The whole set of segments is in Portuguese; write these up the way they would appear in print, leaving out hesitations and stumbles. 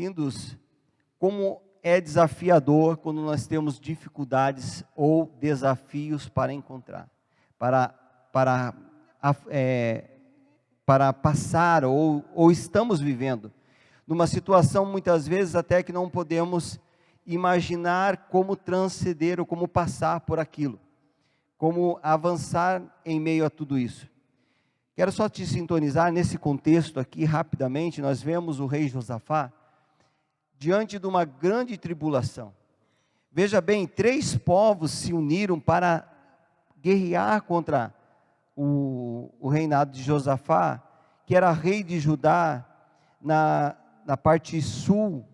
Lindos, como é desafiador quando nós temos dificuldades ou desafios para encontrar, para passar ou estamos vivendo numa situação muitas vezes até que não podemos imaginar como transcender ou como passar por aquilo, como avançar em meio a tudo isso. Quero só te sintonizar nesse contexto aqui rapidamente. Nós vemos o rei Josafá diante de uma grande tribulação. Veja bem, 3 povos se uniram para guerrear contra o reinado de Josafá, que era rei de Judá, na parte sul,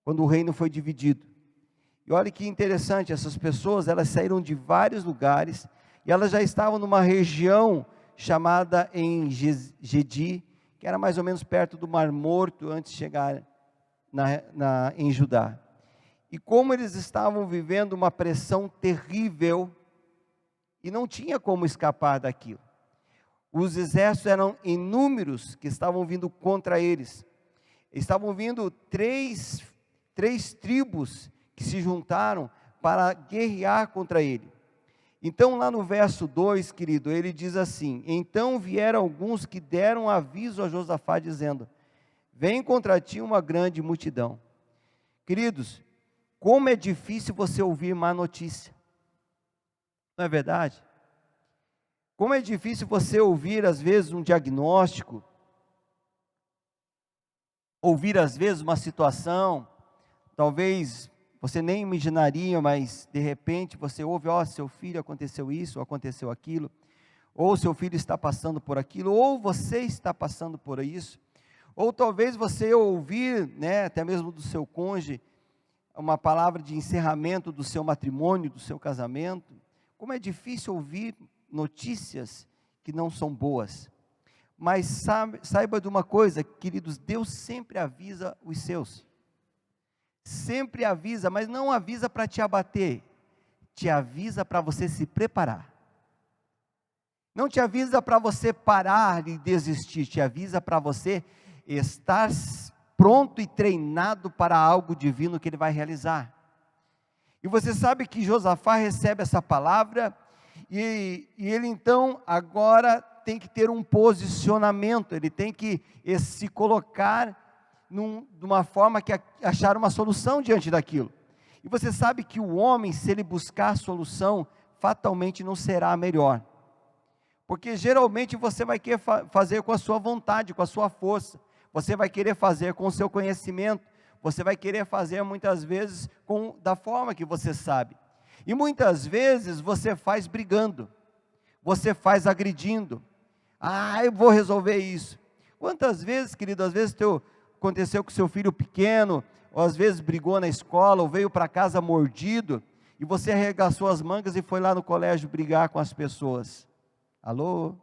quando o reino foi dividido. E olha que interessante, essas pessoas, elas saíram de vários lugares, e elas já estavam numa região chamada em Gedi, que era mais ou menos perto do Mar Morto, antes de chegar em Judá. E como eles estavam vivendo uma pressão terrível, e não tinha como escapar daquilo. Os exércitos eram inúmeros que estavam vindo contra eles. Estavam vindo três tribos que se juntaram para guerrear contra ele. Então lá no verso 2, querido, ele diz assim: então vieram alguns que deram aviso a Josafá, dizendo: vem contra ti uma grande multidão. Queridos, como é difícil você ouvir má notícia, não é verdade? Como é difícil você ouvir às vezes um diagnóstico, ouvir às vezes uma situação, talvez você nem imaginaria, mas de repente você ouve: ó, seu filho aconteceu isso, aconteceu aquilo, ou seu filho está passando por aquilo, ou você está passando por isso, ou talvez você ouvir, até mesmo do seu cônjuge, uma palavra de encerramento do seu matrimônio, do seu casamento. Como é difícil ouvir notícias que não são boas. Mas saiba de uma coisa, queridos, Deus sempre avisa os seus. Sempre avisa, mas não avisa para te abater, te avisa para você se preparar. Não te avisa para você parar e desistir, te avisa para você estar pronto e treinado para algo divino que ele vai realizar. E você sabe que Josafá recebe essa palavra, e ele então agora tem que ter um posicionamento, ele tem que se colocar de uma forma que achar uma solução diante daquilo. E você sabe que o homem, se ele buscar a solução, fatalmente não será a melhor, porque geralmente você vai querer fazer com a sua vontade, com a sua força, você vai querer fazer com o seu conhecimento, você vai querer fazer muitas vezes da forma que você sabe, e muitas vezes você faz brigando, você faz agredindo. Eu vou resolver isso. Quantas vezes, querido, às vezes aconteceu com seu filho pequeno, ou às vezes brigou na escola, ou veio para casa mordido, e você arregaçou as mangas e foi lá no colégio brigar com as pessoas. Alô?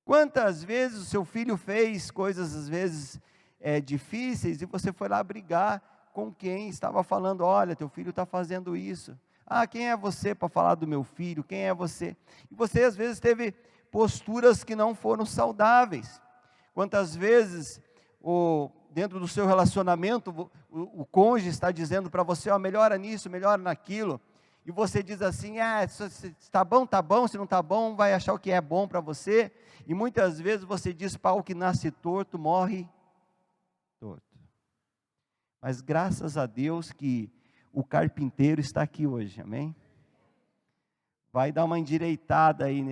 Quantas vezes o seu filho fez coisas às vezes difíceis, e você foi lá brigar com quem estava falando: olha, teu filho está fazendo isso. Quem é você para falar do meu filho? Quem é você? E você às vezes teve posturas que não foram saudáveis. Quantas vezes dentro do seu relacionamento o cônjuge está dizendo para você: melhora nisso, melhora naquilo, e você diz assim: se está bom, se não está bom, vai achar o que é bom para você. E muitas vezes você diz: pau que nasce torto, morre torto. Mas graças a Deus que o carpinteiro está aqui hoje, amém? Vai dar uma endireitada aí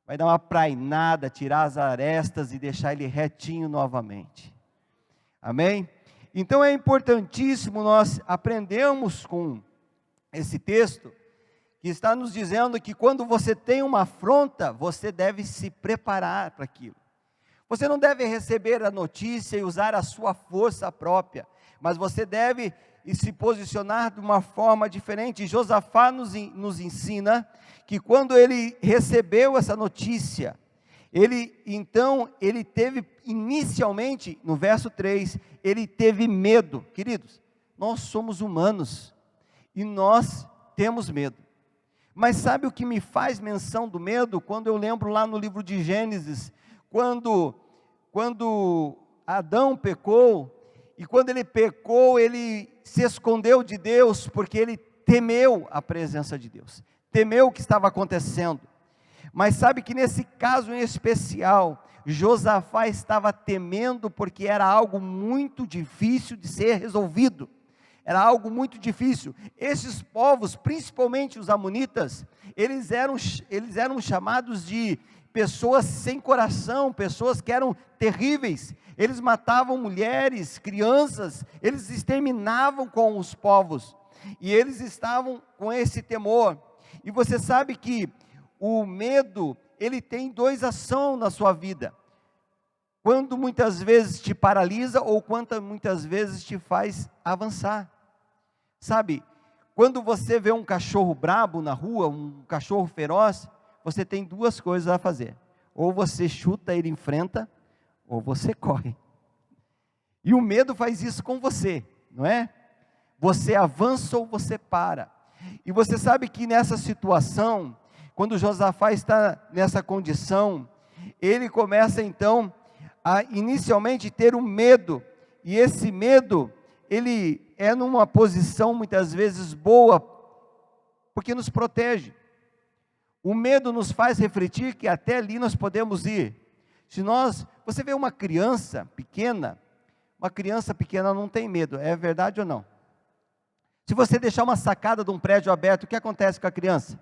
vai dar uma prainada, tirar as arestas e deixar ele retinho novamente, amém? Então é importantíssimo nós aprendermos com esse texto, que está nos dizendo que quando você tem uma afronta, você deve se preparar para aquilo. Você não deve receber a notícia e usar a sua força própria, mas você deve se posicionar de uma forma diferente. Josafá nos ensina que quando ele recebeu essa notícia, ele teve inicialmente, no verso 3, ele teve medo. Queridos, nós somos humanos e nós temos medo. Mas sabe o que me faz menção do medo? Quando eu lembro lá no livro de Gênesis, quando Adão pecou, e quando ele pecou, ele se escondeu de Deus, porque ele temeu a presença de Deus, temeu o que estava acontecendo. Mas sabe que nesse caso em especial, Josafá estava temendo, porque era algo muito difícil de ser resolvido, era algo muito difícil. Esses povos, principalmente os amonitas, eles eram chamados de pessoas sem coração, pessoas que eram terríveis. Eles matavam mulheres, crianças, eles exterminavam com os povos, e eles estavam com esse temor. E você sabe que o medo, ele tem duas ações na sua vida, quando muitas vezes te paralisa, ou quando muitas vezes te faz avançar. Sabe, quando você vê um cachorro brabo na rua, um cachorro feroz, você tem duas coisas a fazer: ou você chuta ele, enfrenta, ou você corre. E o medo faz isso com você, não é? Você avança ou você para. E você sabe que nessa situação, quando Josafá está nessa condição, ele começa então a inicialmente ter um medo, e esse medo, ele é numa posição muitas vezes boa, porque nos protege. O medo nos faz refletir que até ali nós podemos ir. Você vê uma criança pequena não tem medo, é verdade ou não? Se você deixar uma sacada de um prédio aberto, o que acontece com a criança?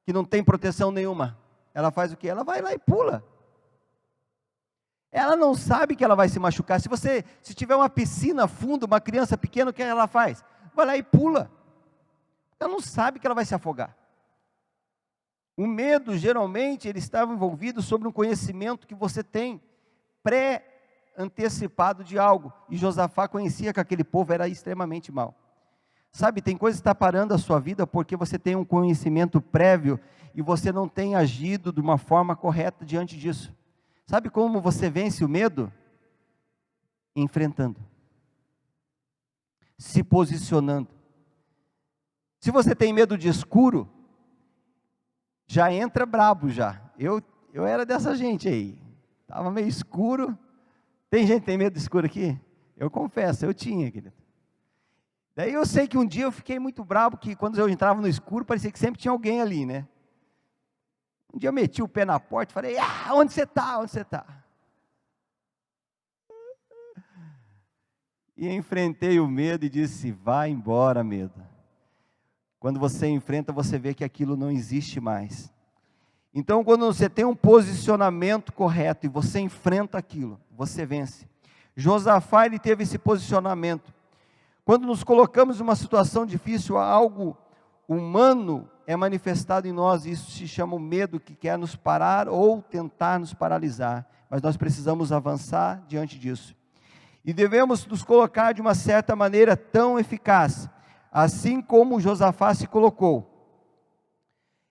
Que não tem proteção nenhuma, ela faz o quê? Ela vai lá e pula. Ela não sabe que ela vai se machucar. Se tiver uma piscina fundo, uma criança pequena, o que ela faz? Vai lá e pula. Ela não sabe que ela vai se afogar. O medo, geralmente, ele estava envolvido sobre um conhecimento que você tem, pré-antecipado de algo. E Josafá conhecia que aquele povo era extremamente mau. Sabe, tem coisa que está parando a sua vida porque você tem um conhecimento prévio e você não tem agido de uma forma correta diante disso. Sabe como você vence o medo? Enfrentando, se posicionando. Se você tem medo de escuro, já entra brabo já. Eu era dessa gente aí, estava meio escuro. Tem gente que tem medo de escuro aqui? Eu confesso, eu tinha, querido. Daí eu sei que um dia eu fiquei muito bravo, que quando eu entrava no escuro, parecia que sempre tinha alguém ali, né? Um dia eu meti o pé na porta e falei: onde você está? Onde você está? E enfrentei o medo e disse: vai embora, medo. Quando você enfrenta, você vê que aquilo não existe mais. Então, quando você tem um posicionamento correto e você enfrenta aquilo, você vence. Josafá, ele teve esse posicionamento. Quando nos colocamos em uma situação difícil, algo humano é manifestado em nós, e isso se chama o medo, que quer nos parar ou tentar nos paralisar, mas nós precisamos avançar diante disso, e devemos nos colocar de uma certa maneira tão eficaz, assim como Josafá se colocou.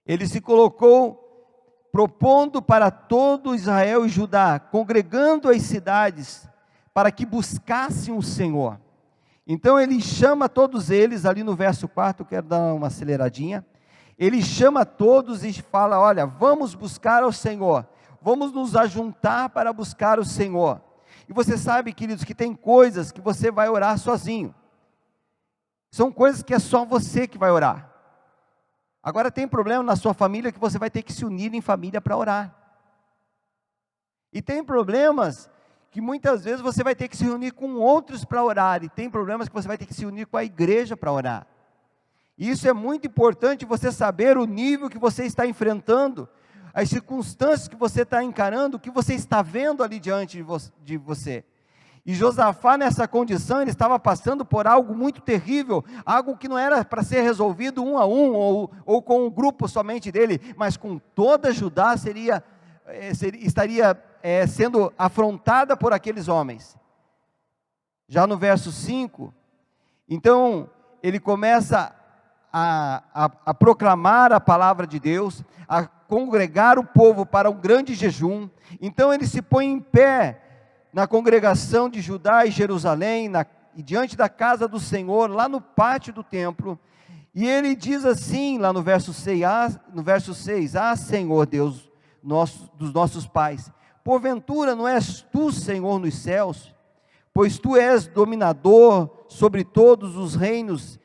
Ele se colocou propondo para todo Israel e Judá, congregando as cidades, para que buscassem o Senhor. Então ele chama todos eles, ali no verso 4, eu quero dar uma aceleradinha. Ele chama todos e fala: olha, vamos buscar ao Senhor, vamos nos ajuntar para buscar o Senhor. E você sabe, queridos, que tem coisas que você vai orar sozinho, são coisas que é só você que vai orar. Agora tem problema na sua família que você vai ter que se unir em família para orar, e tem problemas que muitas vezes você vai ter que se reunir com outros para orar, e tem problemas que você vai ter que se unir com a igreja para orar. E isso é muito importante, você saber o nível que você está enfrentando, as circunstâncias que você está encarando, o que você está vendo ali diante de você. E Josafá, nessa condição, ele estava passando por algo muito terrível, algo que não era para ser resolvido um a um, ou com um grupo somente dele, mas com toda Judá estaria sendo afrontada por aqueles homens. Já no verso 5, então ele começa a proclamar a palavra de Deus, a congregar o povo para um grande jejum. Então ele se põe em pé na congregação de Judá e Jerusalém, e diante da casa do Senhor, lá no pátio do templo, e ele diz assim, lá no verso 6, Senhor Deus dos nossos pais, Porventura não és tu, Senhor, nos céus? Pois tu és dominador sobre todos os reinos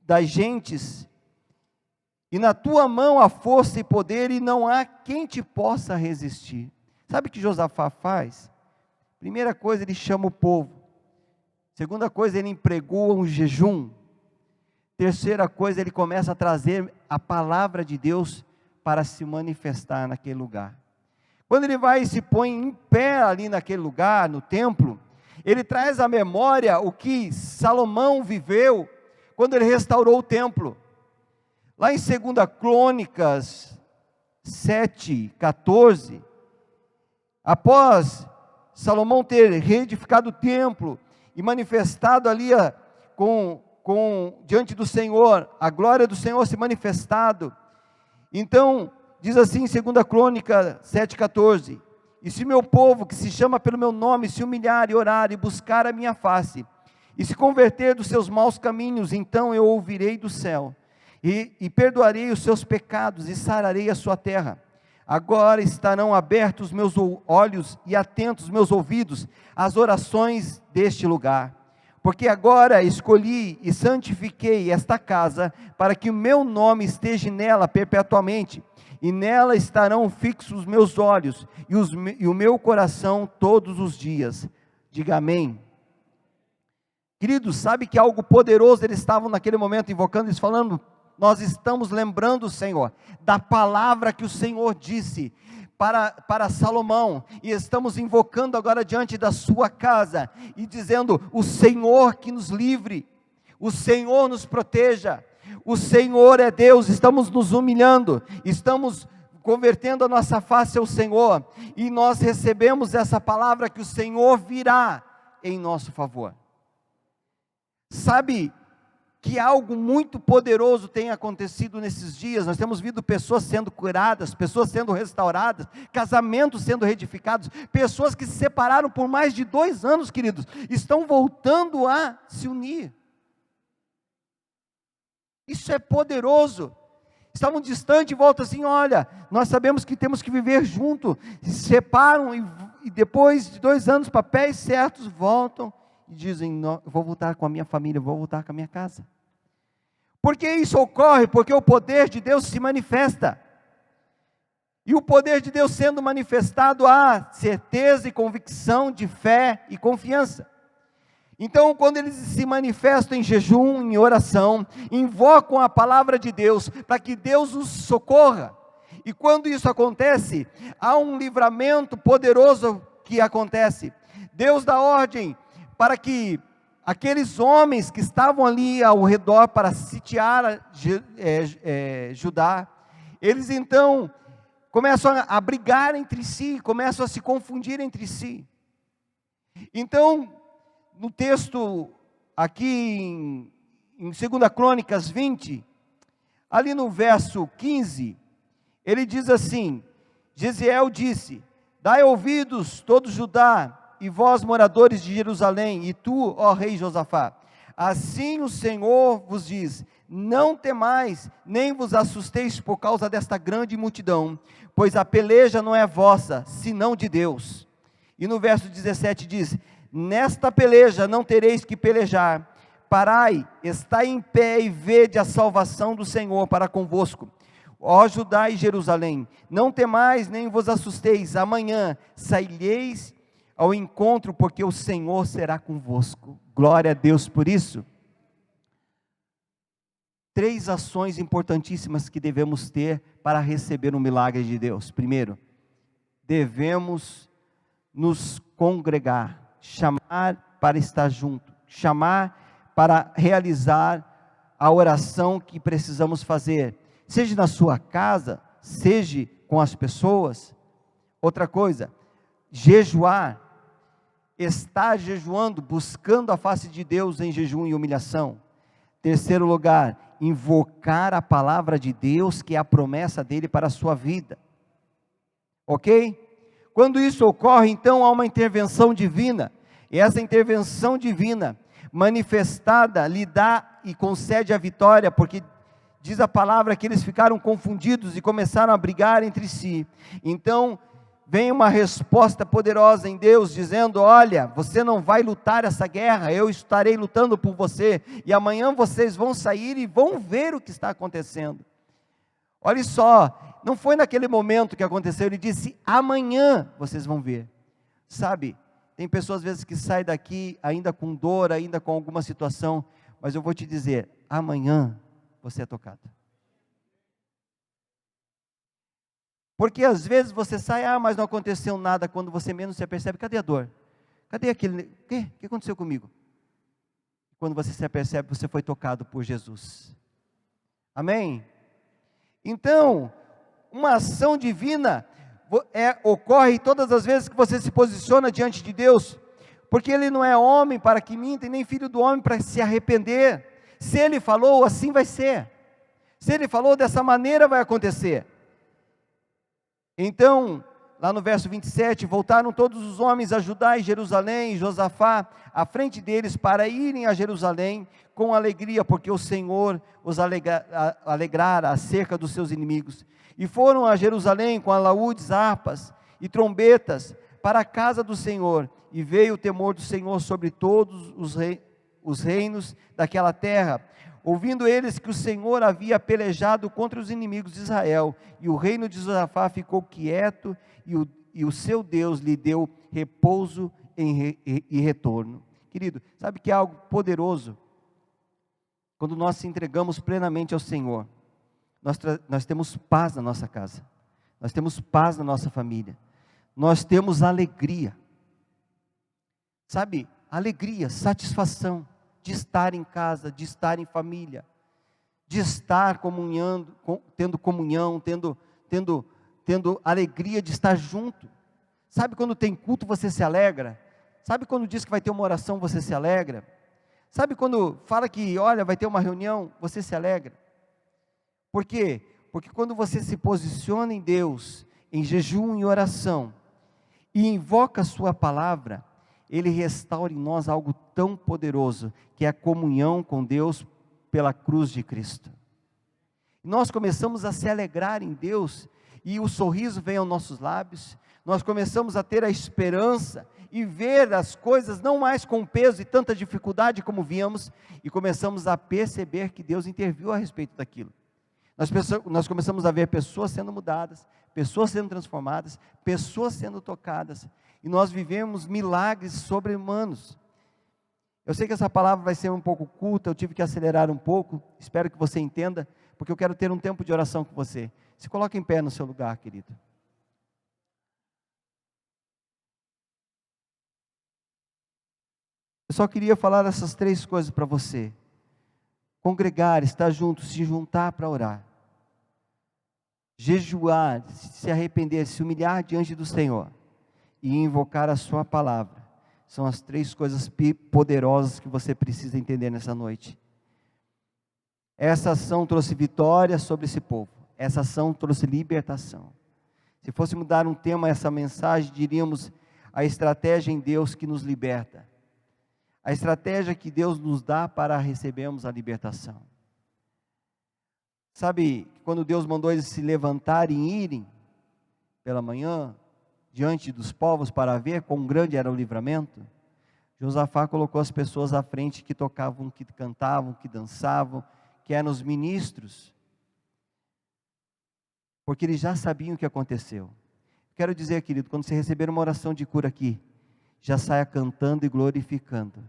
das gentes, e na tua mão há força e poder, e não há quem te possa resistir. Sabe o que Josafá faz? Primeira coisa, ele chama o povo. Segunda coisa, ele empregou um jejum. Terceira coisa, ele começa a trazer a palavra de Deus para se manifestar naquele lugar. Quando ele vai e se põe em pé ali naquele lugar, no templo, ele traz à memória o que Salomão viveu quando ele restaurou o templo. Lá em 2 Crônicas 7:14, após Salomão ter reedificado o templo e manifestado ali diante do Senhor, a glória do Senhor se manifestado, então, diz assim em 2 Crônicas 7:14, e se meu povo, que se chama pelo meu nome, se humilhar e orar e buscar a minha face, e se converter dos seus maus caminhos, então eu ouvirei do céu, e perdoarei os seus pecados, e sararei a sua terra. Agora estarão abertos os meus olhos e atentos os meus ouvidos às orações deste lugar, porque agora escolhi e santifiquei esta casa, para que o meu nome esteja nela perpetuamente, e nela estarão fixos os meus olhos e o meu coração todos os dias. Diga amém. Queridos, sabe que algo poderoso eles estavam naquele momento invocando, eles falando, nós estamos lembrando, Senhor, da palavra que o Senhor disse para Salomão, e estamos invocando agora diante da sua casa, e dizendo, o Senhor que nos livre, o Senhor nos proteja, o Senhor é Deus, estamos nos humilhando, estamos convertendo a nossa face ao Senhor, e nós recebemos essa palavra que o Senhor virá em nosso favor. Sabe que algo muito poderoso tem acontecido nesses dias? Nós temos visto pessoas sendo curadas, pessoas sendo restauradas, casamentos sendo reedificados, pessoas que se separaram por mais de 2 anos, queridos, estão voltando a se unir. Isso é poderoso. Estavam distantes e voltam assim, olha, nós sabemos que temos que viver junto, se separam e depois de 2 anos, papéis certos, voltam e dizem, não, eu vou voltar com a minha família, eu vou voltar com a minha casa. Por que isso ocorre? Porque o poder de Deus se manifesta, e o poder de Deus sendo manifestado, há certeza e convicção de fé e confiança. Então, quando eles se manifestam em jejum, em oração, invocam a palavra de Deus, para que Deus os socorra, e quando isso acontece, há um livramento poderoso que acontece. Deus dá ordem para que aqueles homens que estavam ali ao redor para sitiar Judá, eles então começam a brigar entre si, começam a se confundir entre si. Então, no texto aqui em 2 Crônicas 20, ali no verso 15, ele diz assim, Jesiel disse, dai ouvidos todo Judá, e vós moradores de Jerusalém, e tu, ó rei Josafá, assim o Senhor vos diz, não temais, nem vos assusteis por causa desta grande multidão, pois a peleja não é vossa, senão de Deus. E no verso 17 diz, nesta peleja não tereis que pelejar, parai, estai em pé e vede a salvação do Senhor para convosco. Ó Judá e Jerusalém, não temais, nem vos assusteis, amanhã saireis ao encontro, porque o Senhor será convosco. Glória a Deus por isso. 3 ações importantíssimas que devemos ter para receber um milagre de Deus. Primeiro, devemos nos congregar, chamar para estar junto, chamar para realizar a oração que precisamos fazer, seja na sua casa, seja com as pessoas. Outra coisa, jejuar, estar jejuando, buscando a face de Deus em jejum e humilhação. Terceiro lugar, invocar a palavra de Deus, que é a promessa dele para a sua vida. Ok? Quando isso ocorre, então há uma intervenção divina, e essa intervenção divina, manifestada, lhe dá e concede a vitória, porque diz a palavra que eles ficaram confundidos e começaram a brigar entre si. Então, vem uma resposta poderosa em Deus, dizendo: olha, você não vai lutar essa guerra, eu estarei lutando por você, e amanhã vocês vão sair e vão ver o que está acontecendo. Olha só, não foi naquele momento que aconteceu, ele disse: amanhã vocês vão ver. Sabe, tem pessoas às vezes que saem daqui ainda com dor, ainda com alguma situação, mas eu vou te dizer, amanhã você é tocado. Porque às vezes você sai, mas não aconteceu nada, quando você menos se apercebe, cadê a dor? Cadê aquele, o que aconteceu comigo? Quando você se apercebe, você foi tocado por Jesus. Amém? Então, uma ação divina ocorre todas as vezes que você se posiciona diante de Deus, porque Ele não é homem para que minta, e nem filho do homem para se arrepender. Se Ele falou, assim vai ser. Se Ele falou, dessa maneira vai acontecer. Então, lá no verso 27, voltaram todos os homens a Judá e Jerusalém, e Josafá à frente deles, para irem a Jerusalém com alegria, porque o Senhor os alegrara acerca dos seus inimigos. E foram a Jerusalém com alaúdes, harpas e trombetas para a casa do Senhor, e veio o temor do Senhor sobre todos os reinos daquela terra, ouvindo eles que o Senhor havia pelejado contra os inimigos de Israel, e o reino de Josafá ficou quieto, e o seu Deus lhe deu repouso e retorno. Querido, sabe que é algo poderoso? Quando nós se entregamos plenamente ao Senhor, nós temos paz na nossa casa, nós temos paz na nossa família, nós temos alegria, sabe, alegria, satisfação, de estar em casa, de estar em família, de estar comunhando, tendo comunhão, tendo alegria de estar junto. Sabe quando tem culto você se alegra? Sabe quando diz que vai ter uma oração você se alegra? Sabe quando fala que, olha, vai ter uma reunião, você se alegra? Por quê? Porque quando você se posiciona em Deus, em jejum e oração, e invoca a sua palavra, Ele restaura em nós algo tão poderoso, que é a comunhão com Deus pela cruz de Cristo. Nós começamos a se alegrar em Deus, e o sorriso vem aos nossos lábios, nós começamos a ter a esperança, e ver as coisas não mais com peso e tanta dificuldade como víamos, e começamos a perceber que Deus interviu a respeito daquilo. Nós começamos a ver pessoas sendo mudadas, pessoas sendo transformadas, pessoas sendo tocadas, e nós vivemos milagres sobre-humanos. Eu sei que essa palavra vai ser um pouco curta, eu tive que acelerar um pouco, espero que você entenda, porque eu quero ter um tempo de oração com você. Se coloque em pé no seu lugar, querido. Eu só queria falar essas 3 coisas para você: congregar, estar junto, se juntar para orar, jejuar, se arrepender, se humilhar diante do Senhor e invocar a sua palavra. São as 3 coisas poderosas que você precisa entender nessa noite. Essa ação trouxe vitória sobre esse povo, essa ação trouxe libertação. Se fôssemos dar um tema a essa mensagem, diríamos: a estratégia em Deus que nos liberta, a estratégia que Deus nos dá para recebermos a libertação. Sabe, quando Deus mandou eles se levantarem e irem pela manhã, diante dos povos, para ver quão grande era o livramento, Josafá colocou as pessoas à frente que tocavam, que cantavam, que dançavam, que eram os ministros, porque eles já sabiam o que aconteceu. Quero dizer, querido, quando você receber uma oração de cura aqui, já saia cantando e glorificando.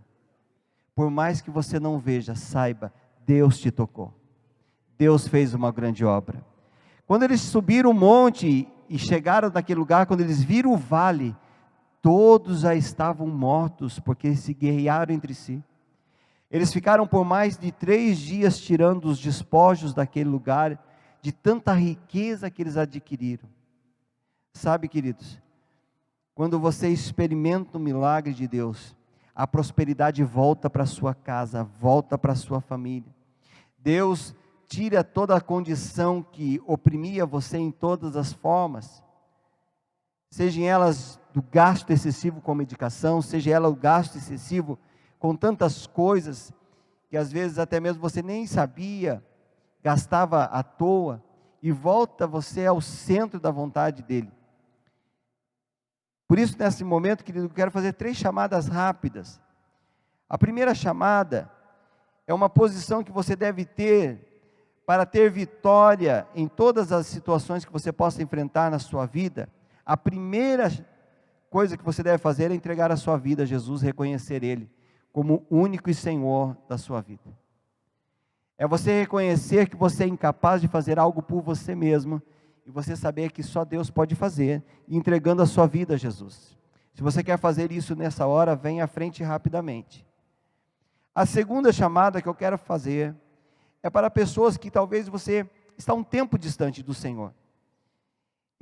Por mais que você não veja, saiba, Deus te tocou. Deus fez uma grande obra. Quando eles subiram o monte e chegaram naquele lugar, quando eles viram o vale, todos já estavam mortos, porque se guerrearam entre si. Eles ficaram por mais de 3 dias tirando os despojos daquele lugar, de tanta riqueza que eles adquiriram. Sabe, queridos, quando você experimenta o milagre de Deus, a prosperidade volta para a sua casa, volta para a sua família. Deus tira toda a condição que oprimia você em todas as formas, sejam elas do gasto excessivo com medicação, seja ela o gasto excessivo com tantas coisas, que às vezes até mesmo você nem sabia, gastava à toa, e volta você ao centro da vontade dEle. Por isso, nesse momento, querido, eu quero fazer 3 chamadas rápidas. A primeira chamada é uma posição que você deve ter para ter vitória em todas as situações que você possa enfrentar na sua vida. A primeira coisa que você deve fazer é entregar a sua vida a Jesus, reconhecer Ele como único e Senhor da sua vida. É você reconhecer que você é incapaz de fazer algo por você mesmo, e você saber que só Deus pode fazer, entregando a sua vida a Jesus. Se você quer fazer isso nessa hora, venha à frente rapidamente. A segunda chamada que eu quero fazer é para pessoas que talvez você está um tempo distante do Senhor,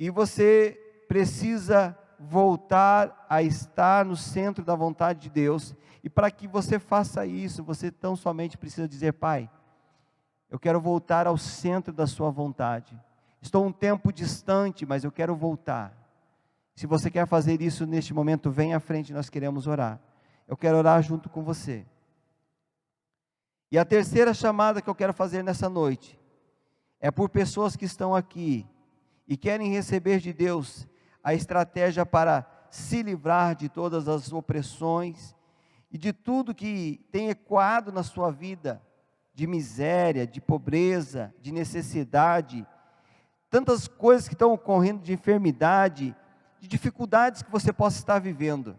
e você precisa voltar a estar no centro da vontade de Deus, e para que você faça isso, você tão somente precisa dizer: Pai, eu quero voltar ao centro da sua vontade, estou um tempo distante, mas eu quero voltar. Se você quer fazer isso neste momento, vem à frente, nós queremos orar. Eu quero orar junto com você. E a terceira chamada que eu quero fazer nessa noite, é por pessoas que estão aqui, e querem receber de Deus a estratégia para se livrar de todas as opressões, e de tudo que tem ecoado na sua vida, de miséria, de pobreza, de necessidade, tantas coisas que estão ocorrendo de enfermidade, de dificuldades que você possa estar vivendo,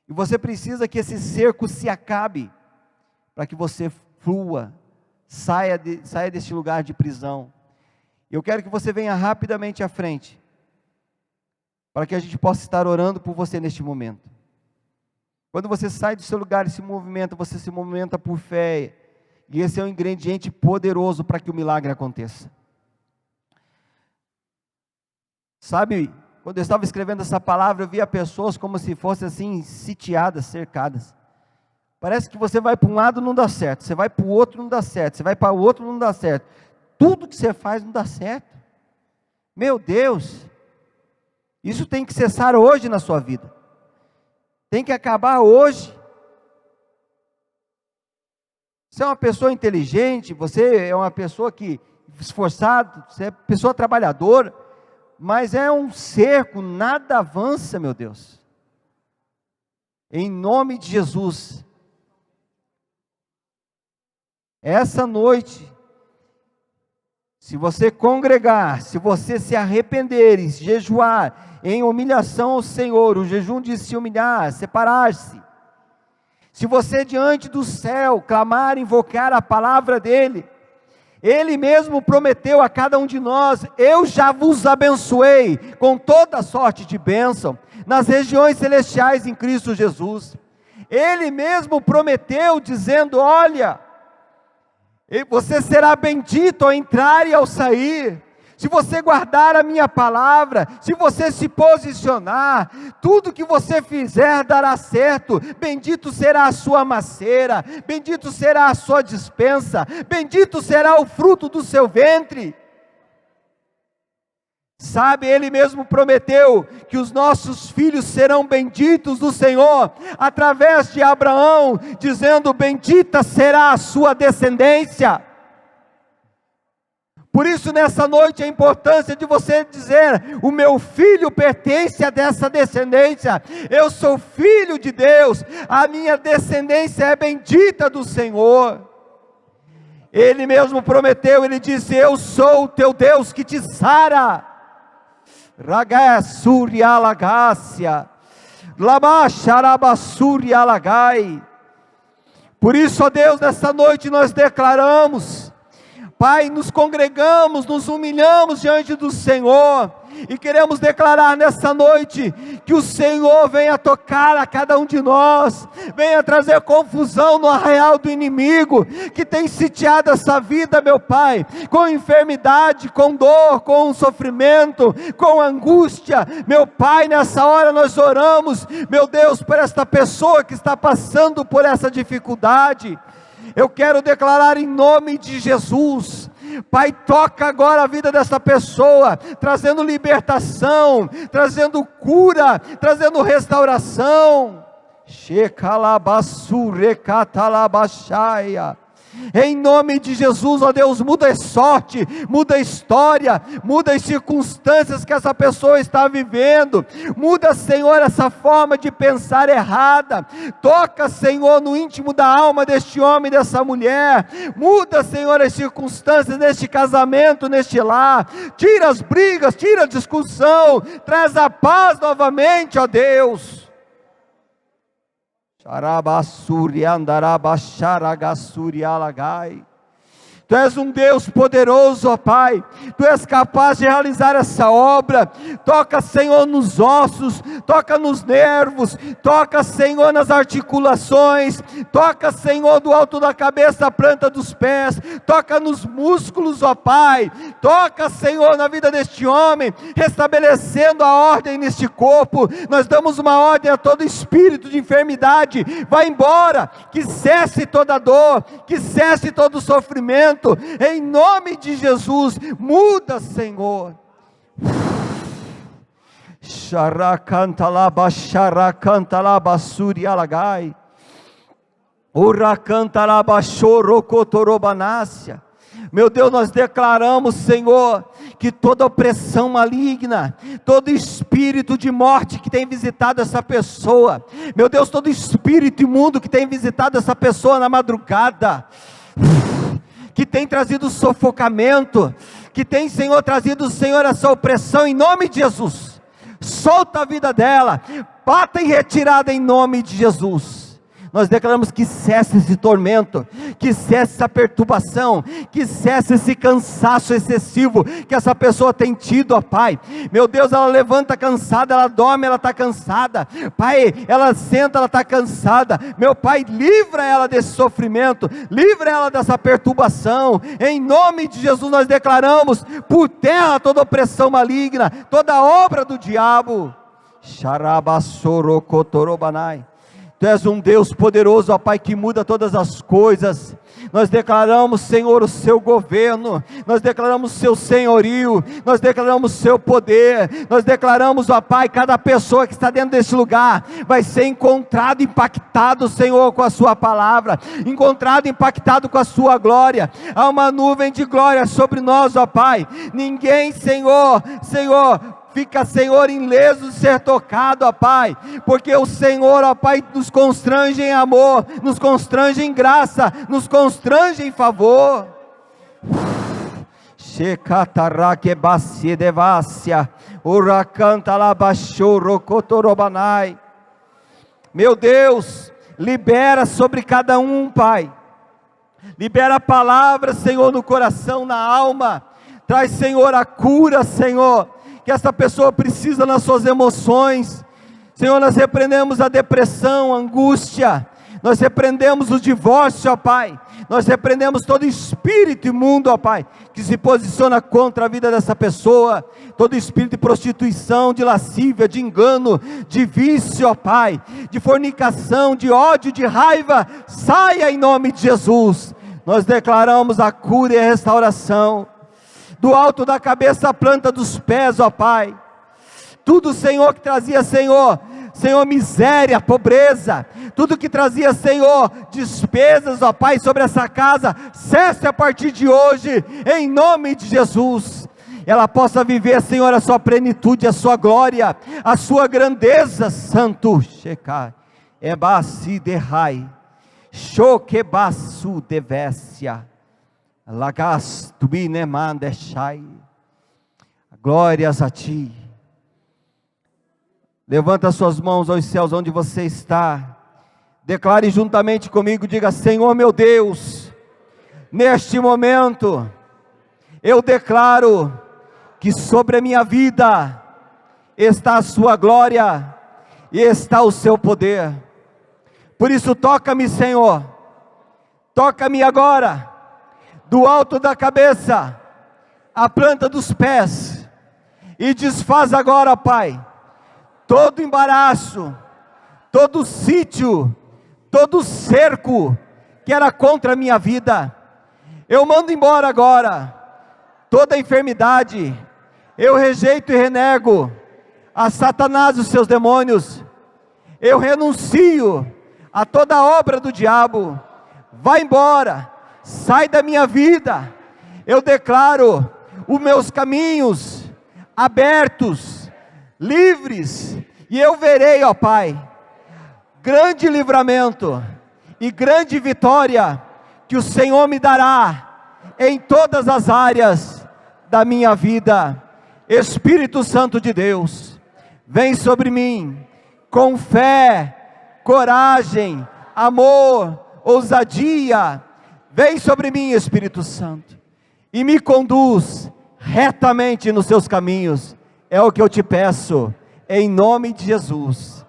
e você precisa que esse cerco se acabe, para que você flua, saia desse lugar de prisão. Eu quero que você venha rapidamente à frente, para que a gente possa estar orando por você neste momento. Quando você sai do seu lugar e se movimenta, você se movimenta por fé, e esse é um ingrediente poderoso para que o milagre aconteça. Sabe, quando eu estava escrevendo essa palavra, eu via pessoas como se fossem assim, sitiadas, cercadas. Parece que você vai para um lado não dá certo, você vai para o outro não dá certo, você vai para o outro não dá certo. Tudo que você faz não dá certo. Meu Deus, isso tem que cessar hoje na sua vida. Tem que acabar hoje. Você é uma pessoa inteligente, você é uma pessoa esforçada, você é pessoa trabalhadora, mas é um cerco, nada avança, meu Deus. Em nome de Jesus. Essa noite, se você congregar, se você se arrepender e jejuar em humilhação ao Senhor, o jejum de se humilhar, separar-se, se você diante do céu clamar, invocar a palavra dEle, Ele mesmo prometeu a cada um de nós: eu já vos abençoei com toda sorte de bênção, nas regiões celestiais em Cristo Jesus. Ele mesmo prometeu dizendo: olha, você será bendito ao entrar e ao sair, se você guardar a minha palavra, se você se posicionar, tudo que você fizer dará certo. Bendito será a sua macieira, bendito será a sua despensa, bendito será o fruto do seu ventre. Sabe, Ele mesmo prometeu que os nossos filhos serão benditos do Senhor, através de Abraão, dizendo: bendita será a sua descendência. Por isso, nessa noite, a importância de você dizer: o meu filho pertence a dessa descendência, eu sou filho de Deus, a minha descendência é bendita do Senhor. Ele mesmo prometeu, Ele disse: eu sou o teu Deus que te sara. Ragassuri alagácia, Lamacharabasuri alagai. Por isso, ó Deus, nesta noite nós declaramos, Pai, nos congregamos, nos humilhamos diante do Senhor, e queremos declarar nessa noite, que o Senhor venha tocar a cada um de nós, venha trazer confusão no arraial do inimigo, que tem sitiado essa vida, meu Pai, com enfermidade, com dor, com sofrimento, com angústia. Meu Pai, nessa hora nós oramos, meu Deus, por esta pessoa que está passando por essa dificuldade. Eu quero declarar em nome de Jesus, Pai, toca agora a vida dessa pessoa, trazendo libertação, trazendo cura, trazendo restauração. Em nome de Jesus, ó Deus, muda a sorte, muda a história, muda as circunstâncias que essa pessoa está vivendo, muda, Senhor, essa forma de pensar errada, toca, Senhor, no íntimo da alma deste homem, dessa mulher, muda, Senhor, as circunstâncias deste casamento, neste lar, tira as brigas, tira a discussão, traz a paz novamente, ó Deus. Tu és um Deus poderoso, ó Pai, Tu és capaz de realizar essa obra. Toca, Senhor, nos ossos, toca nos nervos, toca, Senhor, nas articulações, toca, Senhor, do alto da cabeça à planta dos pés, toca nos músculos, ó Pai, toca, Senhor, na vida deste homem, restabelecendo a ordem neste corpo. Nós damos uma ordem a todo espírito de enfermidade, vai embora, que cesse toda dor, que cesse todo sofrimento, em nome de Jesus. Muda, Senhor. Xaracantalaba, xaracantalaba, surialagai. Uracantalaba, xorocotorobanácia. Meu Deus, nós declaramos, Senhor, que toda opressão maligna, todo espírito de morte que tem visitado essa pessoa, meu Deus, todo espírito imundo que tem visitado essa pessoa na madrugada, que tem trazido sufocamento, que tem, Senhor, trazido, Senhor, essa opressão, em nome de Jesus, solta a vida dela, bata em retirada em nome de Jesus. Nós declaramos que cesse esse tormento, que cesse essa perturbação, que cesse esse cansaço excessivo que essa pessoa tem tido, ó Pai. Meu Deus, ela levanta cansada, ela dorme, ela está cansada, Pai, ela senta, ela está cansada. Meu Pai, livra ela desse sofrimento, livra ela dessa perturbação, em nome de Jesus. Nós declaramos por terra toda opressão maligna, toda obra do diabo. Xarabassorocotorobanai. Tu és um Deus poderoso, ó Pai, que muda todas as coisas. Nós declaramos, Senhor, o seu governo, nós declaramos o seu senhorio, nós declaramos o seu poder, nós declaramos, ó Pai, cada pessoa que está dentro desse lugar, vai ser encontrado, impactado, Senhor, com a sua palavra, encontrado, impactado com a sua glória. Há uma nuvem de glória sobre nós, ó Pai. Ninguém, Senhor, fica, Senhor, ileso de ser tocado, ó Pai, porque o Senhor, ó Pai, nos constrange em amor, nos constrange em graça, nos constrange em favor. Meu Deus, libera sobre cada um, Pai, libera a palavra, Senhor, no coração, na alma, traz, Senhor, a cura, Senhor, que essa pessoa precisa nas suas emoções. Senhor, nós repreendemos a depressão, a angústia, nós repreendemos o divórcio, ó Pai, nós repreendemos todo espírito imundo, ó Pai, que se posiciona contra a vida dessa pessoa, todo espírito de prostituição, de lascívia, de engano, de vício, ó Pai, de fornicação, de ódio, de raiva, saia em nome de Jesus. Nós declaramos a cura e a restauração, do alto da cabeça à planta dos pés, ó Pai, tudo, Senhor, que trazia, Senhor, miséria, pobreza, tudo que trazia, Senhor, despesas, ó Pai, sobre essa casa, cesse a partir de hoje, em nome de Jesus. Ela possa viver, Senhor, a sua plenitude, a sua glória, a sua grandeza. Santo Shekai, Ebasi Derrai, Shokebasu Devécia, Lagas Tubinemandeshai. Glórias a Ti. Levanta suas mãos aos céus onde você está. Declare juntamente comigo, diga: Senhor meu Deus, neste momento, eu declaro que sobre a minha vida está a sua glória e está o seu poder. Por isso toca-me, Senhor, toca-me agora, do alto da cabeça à planta dos pés, e desfaz agora, Pai, todo embaraço, todo sítio, todo cerco que era contra a minha vida. Eu mando embora agora toda enfermidade. Eu rejeito e renego a Satanás e os seus demônios. Eu renuncio a toda obra do diabo. Vai embora, sai da minha vida. Eu declaro os meus caminhos abertos, livres, e eu verei, ó Pai, grande livramento e grande vitória que o Senhor me dará em todas as áreas da minha vida. Espírito Santo de Deus, vem sobre mim com fé, coragem, amor, ousadia. Vem sobre mim, Espírito Santo, e me conduz retamente nos seus caminhos. É o que eu te peço, em nome de Jesus.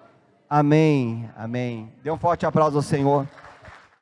Amém, amém. Dê um forte aplauso ao Senhor.